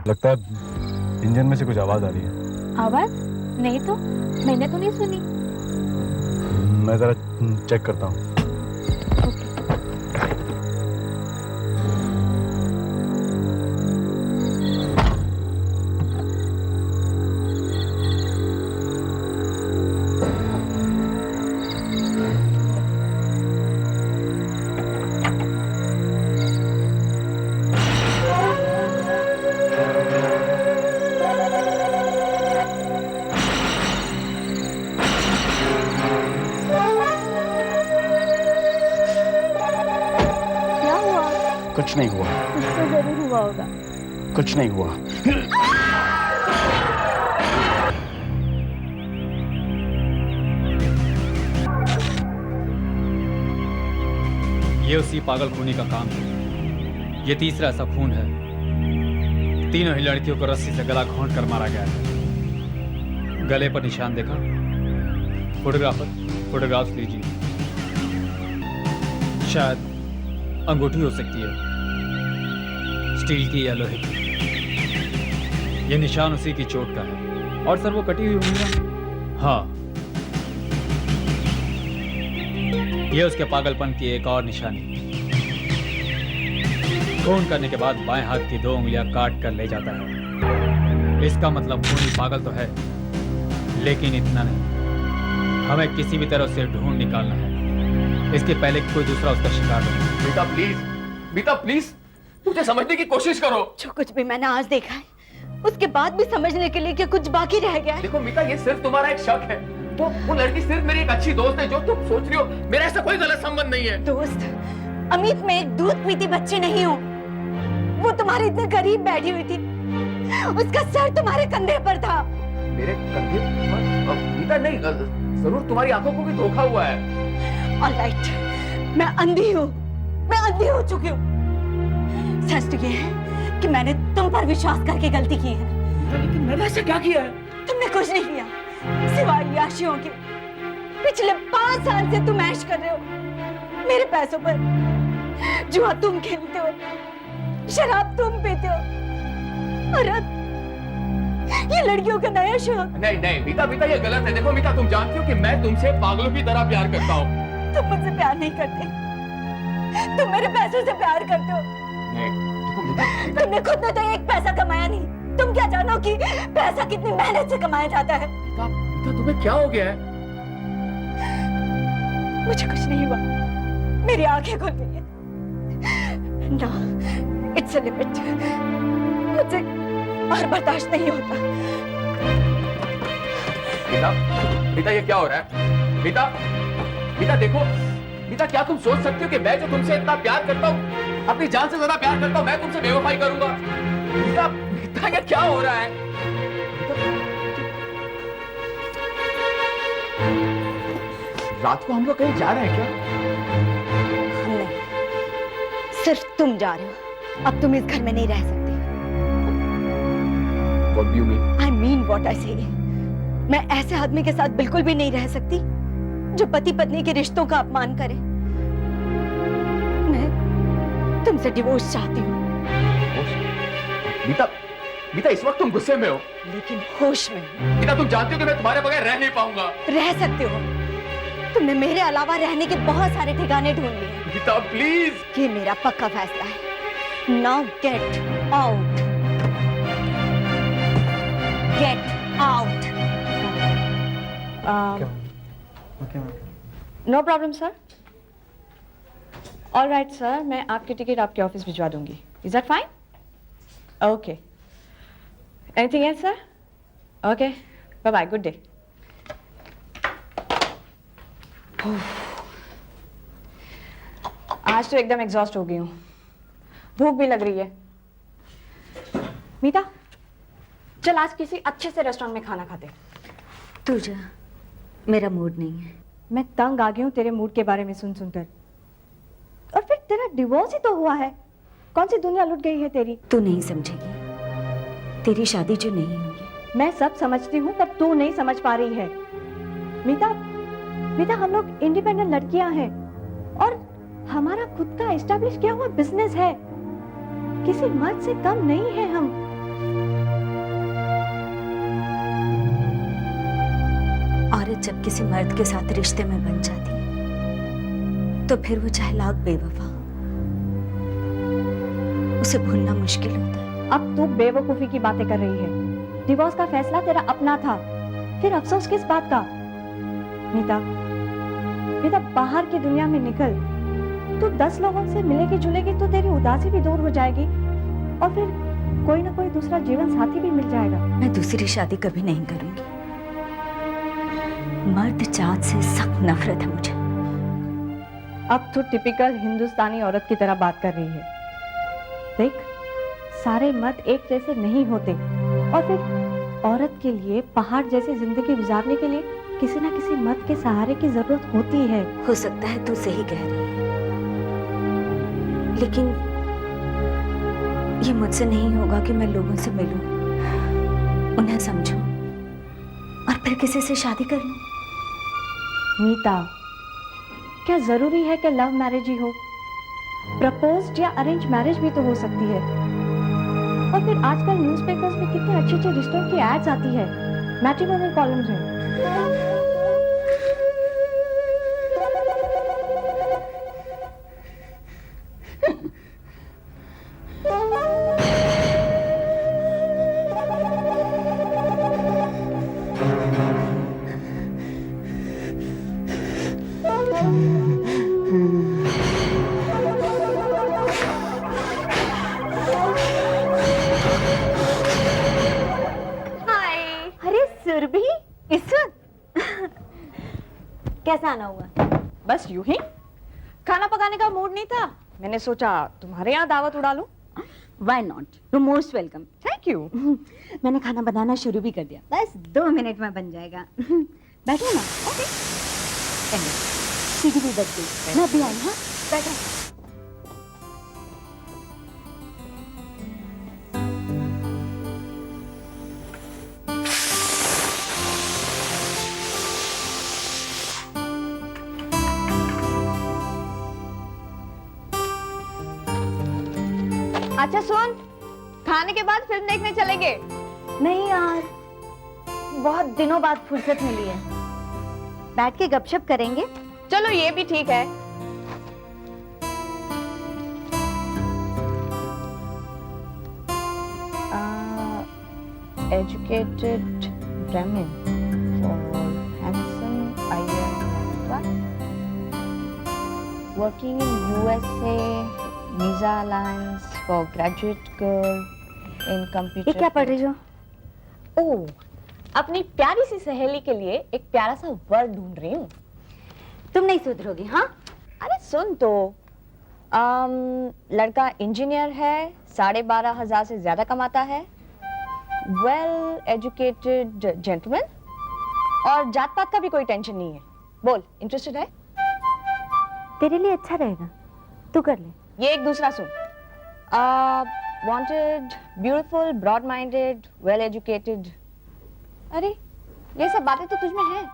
लगता है इंजन में से कुछ आवाज आ रही है। आवाज? नहीं तो, मैंने तो नहीं सुनी। मैं जरा चेक करता हूँ। कुछ नहीं हुआ। कुछ तो जरूर हुआ होगा। कुछ नहीं हुआ। ये उसी पागल खूनी का काम है। ये तीसरा ऐसा खून है। तीनों ही लड़कियों को रस्सी से गला घोंट कर मारा गया है। गले पर निशान देखा? फोटोग्राफ्स लीजिए। शायद अंगूठी हो सकती है, स्टील की या लोहे की। ये निशान उसी की चोट का है। और सर वो कटी हुई उंगलियां? हाँ, ये उसके पागलपन की एक और निशानी। खून करने के बाद बाएं हाथ की 2 उंगलियां काट कर ले जाता है। इसका मतलब खूनी पागल तो है, लेकिन इतना नहीं। हमें किसी भी तरह उसे ढूंढ निकालना है, इसके पहले कि कोई दूसरा उसका शिकार बने। बीता प्लीज मुझे समझने की कोशिश करो। जो कुछ भी मैंने आज देखा है, उसके बाद भी समझने के लिए क्या कुछ बाकी रह गया है? देखो मीता, ये सिर्फ तुम्हारा एक शक है। वो लड़की सिर्फ मेरी एक अच्छी दोस्त है। जो तुम सोच रही हो, मेरा ऐसा कोई गलत संबंध नहीं है। दोस्त? अमित, मैं एक दूध पीती बच्ची नहीं हूँ। वो तुम्हारे इतने करीब बैठी हुई थी, उसका सर तुम्हारे कंधे पर था। मेरे कंधे? मीता नहीं, जरूर तुम्हारी आंखों को भी धोखा हुआ है। ऑलराइट, मैं अंधी हूँ, मैं अंधी हो चुकी हूँ। सच तो ये है कि मैंने तुम पर विश्वास करके गलती की है। लेकिन मैंने ऐसा क्या किया है? तुमने कुछ नहीं किया, सिवाय याशियों के। पिछले 5 साल से तुम ऐश कर रहे हो मेरे पैसों पर। जुआ तुम खेलते हो, शराब तुम पीते हो, और अब ये लड़कियों का नया शौक। नहीं मीता, ये गलत है। देखो मीता, तुम जानती हो कि मैं तुमसे पागलों की तरह प्यार करता हूँ। तुम मुझसे प्यार नहीं करते, तुम मेरे पैसों से प्यार करते हो। तुमने खुद ने तो एक पैसा कमाया नहीं। तुम क्या जानो कि पैसा कितनी मेहनत से कमाया जाता है? मीता, तुम्हें क्या हो गया है? मुझे कुछ नहीं हुआ, मेरी आंखें खुल गई हैं। ना, इट्स अ लिमिट। मुझे और बर्दाश्त नहीं होता। मीता, ये क्या हो रहा है? मीता देखो, मीता क्या तुम सोच सकती हो कि मैं जो तुमसे इतना प्यार करता हूँ, अपनी जान से ज्यादा प्यार करता हूँ, मैं तुमसे बेवफाई करूंगा? मीता ये क्या हो रहा है? रात को हम लोग कहीं जा रहे हैं क्या? नहीं, सिर्फ तुम जा रहे हो। अब तुम इस घर में नहीं रह सकते। What do you mean? I mean what I say. मैं ऐसे आदमी के साथ बिल्कुल भी नहीं रह सकती जो पति पत्नी के रिश्तों का अपमान करे। मैं तुमसे डिवोर्स चाहती हूँ। मीता, इस वक्त तुम गुस्से में हो, लेकिन होश में। मीता, तुम जानती हो कि मैं तुम्हारे बगैर रह नहीं पाऊंगा। रह सकते हो, तुमने मेरे अलावा रहने के बहुत सारे ठिकाने ढूंढ लिए। मीता प्लीज। ये मेरा पक्का फैसला है। Now get out. Get out. No problem sir. All right sir, मैं आपकी टिकट आपके ऑफिस भिजवा दूंगी। Is that fine? Okay. Anything else sir? Okay, bye bye, good day. आज तो एकदम एग्जॉस्ट हो गई हूँ, भूख भी लग रही है। मीता, चल आज किसी अच्छे से रेस्टोरेंट में खाना खाते। तू जा, मेरा मूड नहीं है। मैं तंग आ गई हूँ तेरे मूड के बारे में सुन सुनकर। और फिर तेरा डिवोर्स ही तो हुआ है, कौन सी दुनिया लुट गई है तेरी? तू नहीं समझेगी, तेरी शादी जो नहीं हुई। मैं सब समझती हूँ, पर तू नहीं समझ पा रही है। मीता, हम लोग इंडिपेंडेंट लड़कियां हैं और हमारा खुद का एस्टैब्लिश किया हुआ बिजनेस है। किसी मर्द से कम नहीं है हम। औरत जब किसी मर्द के साथ रिश्ते में बन जाती है तो फिर वो चाहे लाख बेवफा हो, उसे भूलना मुश्किल होता है। अब तू बेवकूफी की बातें कर रही है। डिवोर्स का फैसला तेरा अपना था, फिर अफसोस किस बात का? नीता, बेटा बाहर की दुनिया में निकल। तू 10 लोगों से मिलेगी जुलेगी तो तेरी उदासी भी दूर हो जाएगी और फिर कोई ना कोई दूसरा जीवन साथी भी मिल जाएगा। मैं दूसरी शादी कभी नहीं करूंगी। मर्द जात से सख्त नफरत है मुझे। अब तो टिपिकल हिंदुस्तानी औरत की तरह बात कर रही है। देख, सारे मर्द एक जैसे नहीं होते और फिर औरत के लिए पहाड़ जैसी जिंदगी गुजारने के लिए किसी ना किसी मर्द के सहारे की जरूरत होती है। हो सकता है तू सही कह रही है, लेकिन ये मुझसे नहीं होगा कि मैं लोगों से मिलूं, उन्हें समझूं और फिर किसी से शादी कर लूं। नीता, क्या जरूरी है कि लव मैरिज ही हो? प्रपोज्ड या अरेंज मैरिज भी तो हो सकती है। और फिर आजकल न्यूज़पेपर्स में कितने अच्छे अच्छे रिश्तों की एड्स आती है, मैट्रिमोनियल कॉलम्स हैं। अरे सुरभि, इस वक्त कैसा आना हुआ? बस यूं ही। खाना पकाने का मूड नहीं था, मैंने सोचा तुम्हारे यहाँ दावत उड़ा लूं। Why not? You're most welcome. Thank you. मैंने खाना बनाना शुरू भी कर दिया, बस 2 मिनट में बन जाएगा। बैठो ना। ओके। सीढ़ी भी बच गई, मैं भी आई। हाँ, बैठो। अच्छा सुन, खाने के बाद फिल्म देखने चलेंगे। नहीं यार, बहुत दिनों बाद फुर्सत मिली है, बैठ के गपशप करेंगे। चलो ये भी ठीक है। Educated Brahmin for handsome Iyer, working in USA, visa allowance for graduate girl in computer. ये क्या पढ़ रही हो? ओह, अपनी प्यारी सी सहेली के लिए एक प्यारा सा वर्ड ढूंढ रही हूँ। तुम नहीं सुधरोगी। हाँ, अरे सुन तो, लड़का इंजीनियर है, 12,500 से ज्यादा कमाता है, वेल एजुकेटेड जेंटलमैन, और जात पात का भी कोई टेंशन नहीं है। बोल, इंटरेस्टेड है? तेरे लिए अच्छा रहेगा, तू कर ले। ये एक दूसरा सुन। Wanted, beautiful, broad minded, well educated. अरे ये सब बातें तो तुझ में हैं।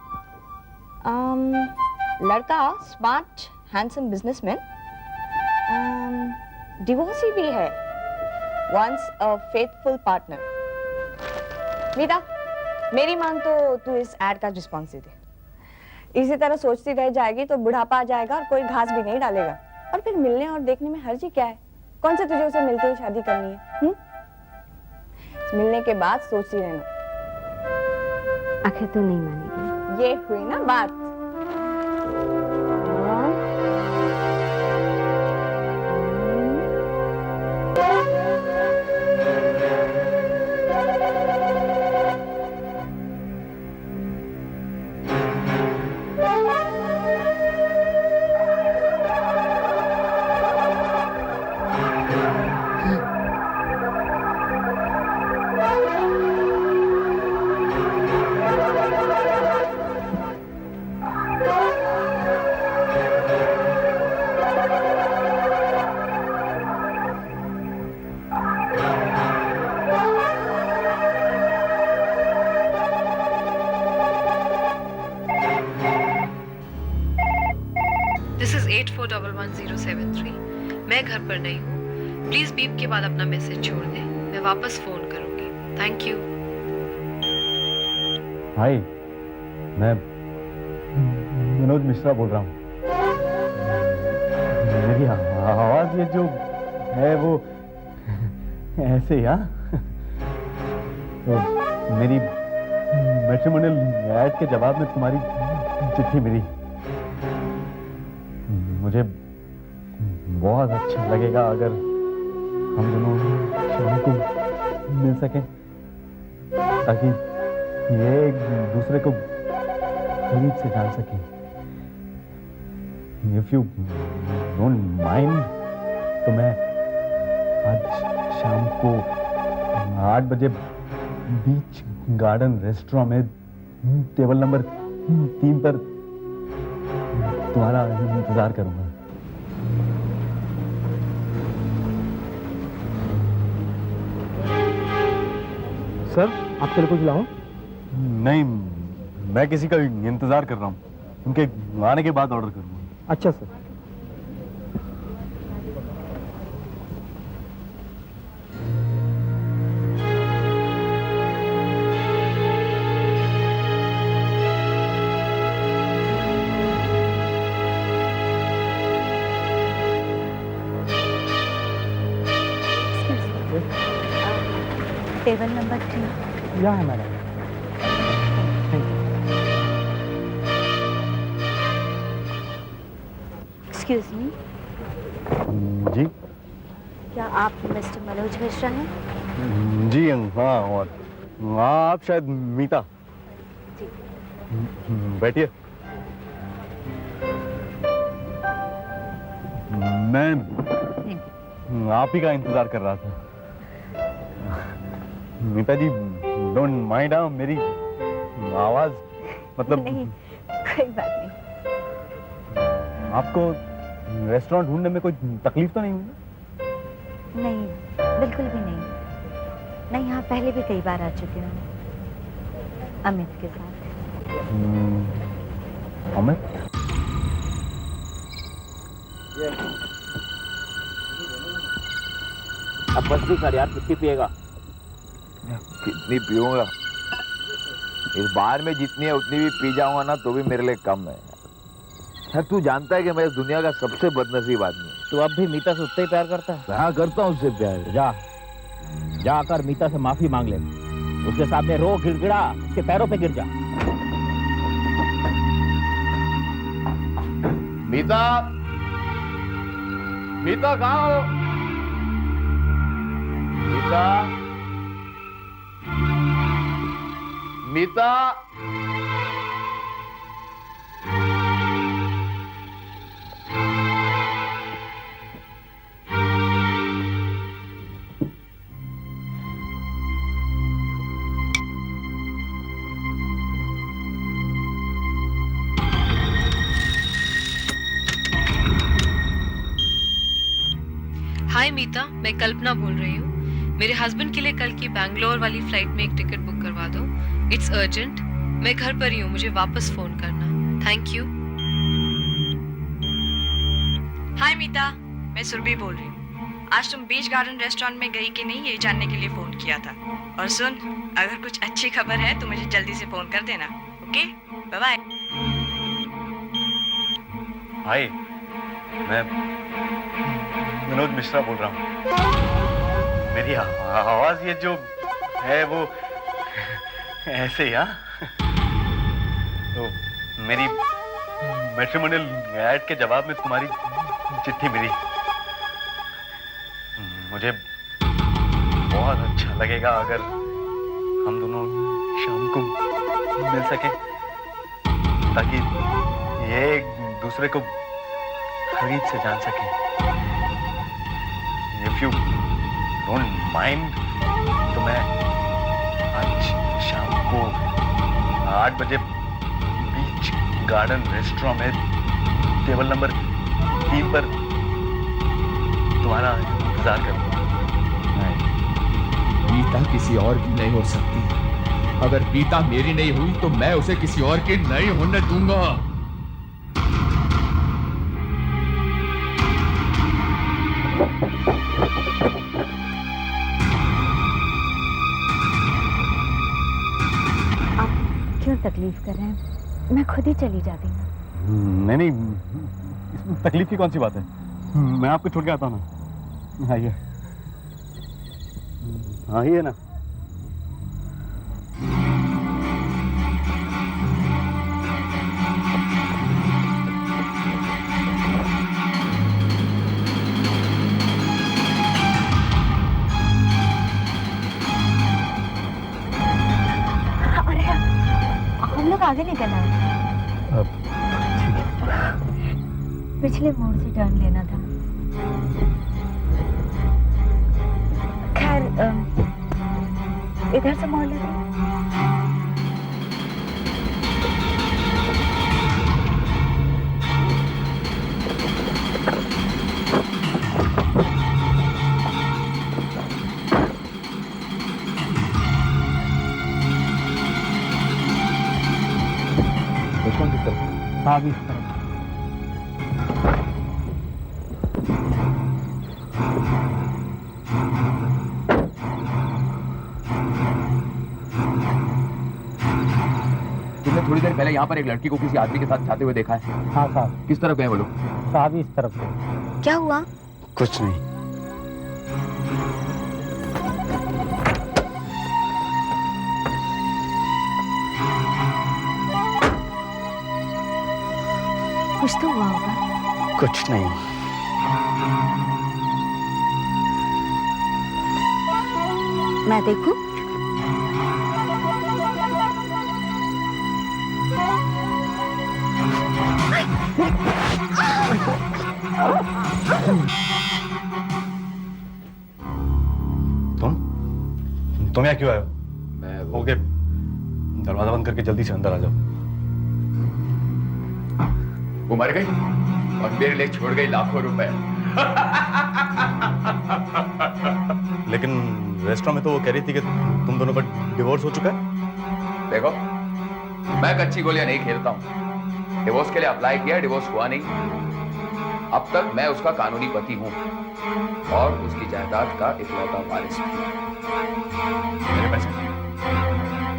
लड़का स्मार्ट हैंडसम बिजनेसमैन, डिवोर्सी भी है, once a faithful partner. Nita, मेरी मान तो तू इस एड का रिस्पॉन्स दे दे। इसी तरह सोचती रह जाएगी तो बुढ़ापा आ जाएगा और कोई घास भी नहीं डालेगा। और फिर मिलने और देखने में हर्ज ही क्या है? कौन से तुझे उसे मिलते ही शादी करनी है? मिलने के बाद सोचती रहना। आखिर तू नहीं मानेगी। ये हुई ना बात। This is 84111073. मैं घर पर नहीं हूँ, प्लीज बीप के बाद अपना मैसेज छोड़ दें, मैं वापस फोन करूंगी। Thank you. भाई, मैं विनोद मिश्रा बोल रहा हूँ। मेरी आवाज ये जो है वो ऐसे ही, हाँ? तो मेरी मैट्रिमोनियल ऐड के जवाब में तुम्हारी चिट्ठी मिली। मुझे बहुत अच्छा लगेगा अगर हम दोनों शाम को मिल सकें, ताकि ये एक दूसरे को करीब से जान सकें। If you don't mind, तो मैं आज शाम को 8 बजे बीच गार्डन रेस्टोरेंट में टेबल नंबर 3 पर तुम्हारा इंतजार करूंगा। सर, आप तेरे को बुलाऊं? नहीं, मैं किसी का इंतजार कर रहा हूँ। उनके आने के बाद ऑर्डर करूंगा। अच्छा सर। Table number 3। यहाँ है मैडम। एक्सक्यूज मी, जी क्या आप मिस्टर मनोज मिश्रा हैं? जी हाँ, और हाँ, आप शायद मीता। जी। बैठिए। मैं आप ही का इंतजार कर रहा था। मीता जी, डोंट माइंड, मेरी आवाज मतलब नहीं, कोई बात नहीं। आपको रेस्टोरेंट ढूंढने में कोई तकलीफ तो नहीं हुई? नहीं, बिल्कुल भी नहीं। मैं यहाँ पहले भी कई बार आ चुकी हूँ अमित के साथ। अमित? अब बस भी कर यार, कितनी पिएगा? कितनी पीऊंगा? इस बार में जितनी है उतनी भी पी जाऊंगा ना तो भी मेरे लिए कम है। यार तू जानता है कि मैं इस दुनिया का सबसे बदनसीब आदमी हूँ। तू अब भी मीता से उतना ही प्यार करता है? हाँ, करता हूँ उससे प्यार। जाकर मीता से माफी मांग ले, उसके सामने रो, गिड़गिड़ा, उसके पैरों पे गिर जा। मीता, मीता कहाँ हो? मीता, मीता, हाय मीता, मैं कल्पना बोल रही हूँ। मेरे हस्बैंड के लिए कल की बैंगलोर वाली फ्लाइट में एक टिकट बुक करवा दो। It's urgent. मैं घर पर ही हूँ, मुझे वापस फोन करना। Thank you. हाय मीता, मैं सुरभि बोल रही हूँ। आज तुम बीच गार्डन रेस्टोरेंट में गई कि नहीं ये जानने के लिए फोन किया था। और सुन, अगर कुछ अच्छी खबर है तो मुझे जल्दी से फोन कर देना। Okay, bye bye. हाय, मैं विनोद मिश्रा बोल रहा हूँ। मेरी आवाज ये जो है वो ऐसे ही, हाँ? तो मेरी मैट्रिमोनियल ऐड के जवाब में तुम्हारी चिट्ठी मिली। मुझे बहुत अच्छा लगेगा अगर हम दोनों शाम को मिल सकें, ताकि ये एक दूसरे को करीब से जान सकें। If you don't mind, तो मैं आज शाम को 8 बजे बीच गार्डन रेस्टोरेंट में टेबल नंबर 3 पर तुम्हारा इंतजार करूंगा। बीता किसी और की नहीं हो सकती। अगर बीता मेरी नहीं हुई तो मैं उसे किसी और की नहीं होने दूंगा। आप क्यों तकलीफ कर रहे हैं? मैं खुद ही चली जाती हूँ। नहीं नहीं, इसमें तकलीफ की कौन सी बात है? मैं आपको छोड़ के आता हूँ ना। आइए आइए ना। अरे हम लोग आगे निकल आए। पिछले मोड़ से टर्न लेना था। खैर इधर से मोड़ लेते हैं। रेस्टोरेंट किस तरफ? साहब इस तरफ। तुमने थोड़ी देर पहले यहाँ पर एक लड़की को किसी आदमी के साथ जाते हुए देखा है? हाँ साहब। किस तरफ गए वो लोग? साहब इस तरफ से। क्या हुआ? कुछ नहीं। कुछ तो हुआ होगा। कुछ नहीं। मैं देखूं? तुम यहाँ क्यों आए हो? मैं ओके, दरवाजा बंद करके जल्दी से अंदर आ जाओ। वो मर गई और मेरे लिए छोड़ गई लाखों रुपए। लेकिन रेस्टोरेंट में तो वो कह रही थी कि तुम दोनों का डिवोर्स हो चुका है। देखो, मैं कच्ची गोलियां नहीं खेलता हूं। डिवोर्स के लिए अप्लाई किया, डिवोर्स हुआ नहीं। अब तक मैं उसका कानूनी पति हूं और उसकी जायदाद का इकलौता वारिस भी। मेरे पैसे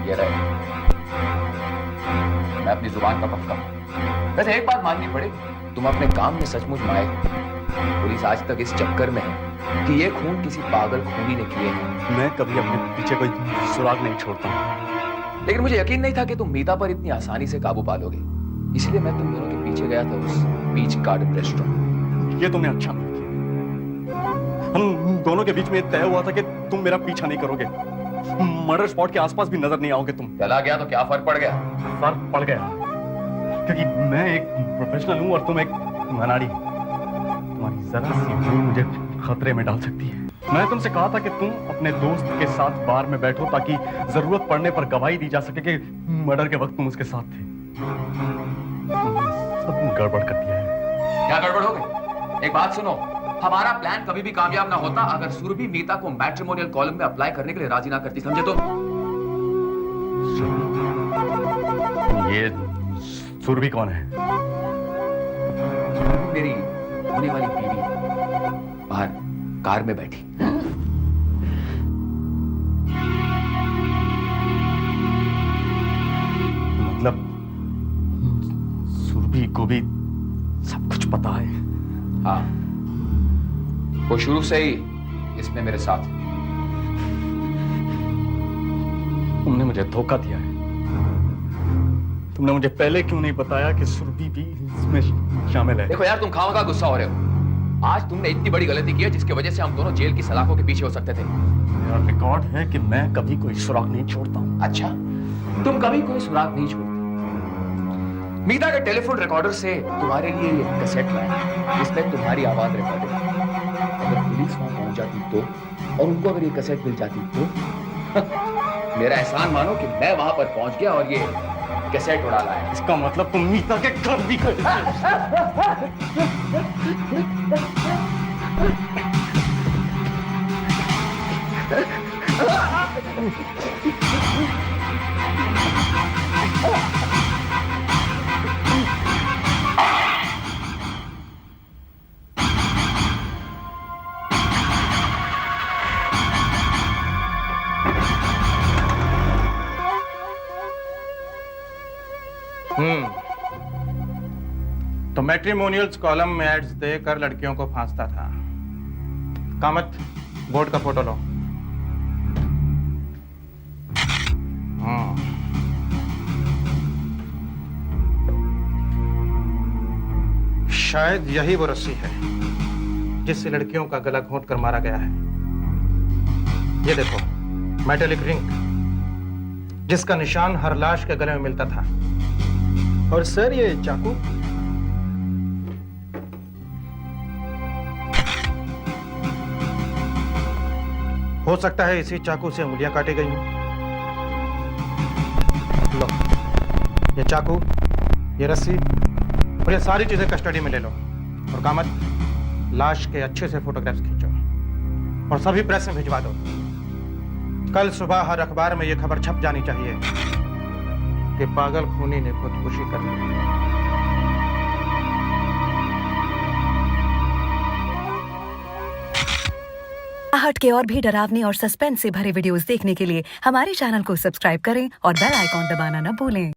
ये रहे। मैं अपनी जुबान का पक्का हूं। वैसे एक बात माननी पड़ेगी, तुम अपने काम में सचमुच माहिर। पुलिस आज तक इस चक्कर में है कि ये खून किसी पागल खूनी ने किए हैं। मैं कभी अपने पीछे कोई सुराग नहीं छोड़ता हूं। लेकिन मुझे यकीन नहीं था कि तुम मीता पर इतनी आसानी से काबू पालोगे, इसलिए मैं तुम दोनों के पीछे गया था उस बीच गार्डन रेस्टोरेंट। ये तुमने अच्छा नहीं किया। हम दोनों के बीच में तय हुआ था कि तुम मेरा पीछा नहीं करोगे, मर्डर स्पॉट के आसपास भी नजर नहीं आओगे तुम। चला गया तो क्या फर्क पड़ गया? फर्क पड़ गया क्योंकि मैं एक प्रोफेशनल हूं और तुम एक अनाड़ी। तुम्हारी जरा सी भूल मुझे खतरे में डाल सकती है। मैं तुमसे कहा था कि तुम अपने दोस्त के साथ बार में बैठो ताकि जरूरत पड़ने पर गवाही दी जा सके कि मर्डर के वक्त तुम उसके साथ थे। सब गड़बड़ कर दिया है। क्या गड़बड़ हो गई? एक बात सुनो, हमारा प्लान कभी भी कामयाब ना होता अगर सुरभि मीता को मैट्रिमोनियल कॉलम में अप्लाई करने के लिए राजी ना करती, समझे तुम? ये सुरभि कौन है? मेरी होने वाली बीवी बाहर कार में बैठी। मतलब सुरभि को भी सब कुछ पता है? हाँ, वो शुरू से ही इसमें मेरे साथ है। तुमने मुझे धोखा दिया है। तुमने मुझे पहले क्यों नहीं बताया कि सुरभि भी इसमें शामिल है? देखो यार, तुम खामखा गुस्सा हो रहे हो। आज तुमने इतनी बड़ी गलती की है जिसकी वजह से हम दोनों जेल की सलाखों के पीछे हो सकते थे। मेरा रिकॉर्ड है कि मैं कभी कोई सुराग नहीं छोड़ता हूं। अच्छा, तुम कभी कोई सुराग नहीं छोड़ते। मीता के टेलीफोन रिकॉर्डर से तुम्हारे लिए ये कैसेट लाया जिसमें तुम्हारी आवाज रिकॉर्ड है। अगर पुलिस वहां पहुंच जाती तो, और उनको अगर ये कैसेट मिल जाती तो मेरा एहसान मानो कि मैं वहां पर पहुंच गया और ये कैसेट उड़ा लाया। इसका मतलब तुम मीता के घर भी गए। तो मैट्रिमोनियल्स कॉलम में एड्स देकर लड़कियों को फांसता था। कामत, बोर्ड का फोटो लो। शायद यही वो रस्सी है जिससे लड़कियों का गला घोंट कर मारा गया है। ये देखो, मेटेलिक रिंग, जिसका निशान हर लाश के गले में मिलता था। और सर, ये चाकू, हो सकता है इसी चाकू से उंगलियां काटी गई हों। लो, ये चाकू, ये रस्सी और ये सारी चीजें कस्टडी में ले लो। और कामत, लाश के अच्छे से फोटोग्राफ्स खींचो और सभी प्रेस में भिजवा दो। कल सुबह हर अखबार में ये खबर छप जानी चाहिए कि पागल खूनी ने खुदकुशी कर ली। आहट के और भी डरावने और सस्पेंस से भरे वीडियोस देखने के लिए हमारे चैनल को सब्सक्राइब करें और बेल आइकॉन दबाना न भूलें।